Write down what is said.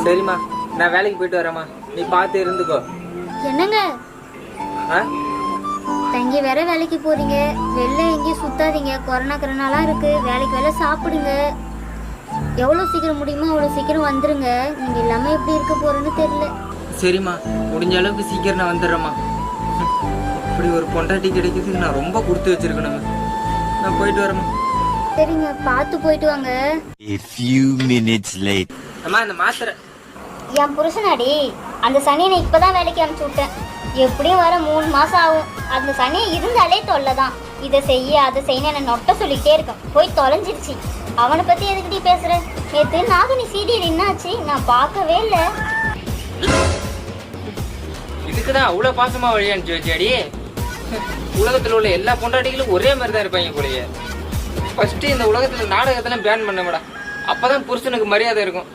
சரிம்மா, நான் வேலைக்கு போயிட்டு வரேம்மா, நீ பார்த்து இருந்துக்கோ. என்னங்க ஆ தங்கி வேற வேலைக்கு போறீங்க, வெளில எங்கேயும் சுத்தாதீங்க. கொரோனாலாம் இருக்கு. வேலைக்கு வேலை சாப்பிடுங்க. எவ்வளோ சீக்கிரம் முடியுமோ அவ்வளோ சீக்கிரம் வந்துருங்க. நீங்க இல்லாம எப்படி இருக்க போறேன்னு தெரியல. சரிம்மா, முடிஞ்ச அளவுக்கு சீக்கிரம் நான் வந்துடுறேம்மா. இப்படி ஒரு பொண்டாட்டி கிடைக்கிறதுக்கு நான் ரொம்ப கொடுத்து வச்சிருக்கணுங்க. நான் போயிட்டு வரேம்மா. சரிங்க, பார்த்து போயிட்டு வாங்க. A few minutes later. அம்மா, இந்த மாத்திரை. என் புருஷனாடி அந்த சனியை இப்பதான் வேலைக்கு அனுப்பிச்சு விட்டேன். எப்படியும் வர 3 மாசம் ஆகும். அந்த சனியை இருந்தாலே தொல்லைதான். இதை செய்ய அதை செய்ய என்ன நொட்ட சொல்லிக்கிட்டே இருக்கேன். போய் தொலைஞ்சிருச்சு. அவனை பத்தி எதுக்கிட்டே பேசுற? நேற்று நாகனி சீரியல் என்னாச்சு? நான் பார்க்கவே இல்லை. இதுக்குதான் அவ்வளவு பாசமா வழி அனுப்பிச்சு வச்சாடி. உலகத்துல உள்ள எல்லா பொண்டாட்டிகளும் ஒரே மாதிரி தான் இருப்பாங்க போலயே. ஃபர்ஸ்ட் இந்த உலகத்துல நாடகத்தெல்லாம் பேன் பண்ண மேடா, அப்பதான் புருஷனுக்கு மரியாதை இருக்கும்.